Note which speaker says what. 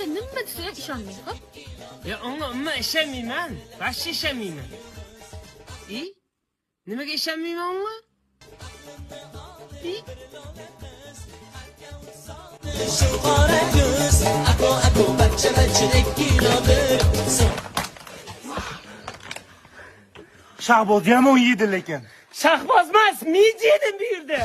Speaker 1: sen nima desang ishonmang, xo'p?
Speaker 2: Ya unga umuman ishonmayman. Vashcha ishonmayman. Nimaga ishonmayman unga?
Speaker 3: Qora ko'z, ako bachcha-bachchadek kinodir.
Speaker 4: Shahboz yomon yedi lekin.
Speaker 2: Shahboz emas, men yedim bu yerda.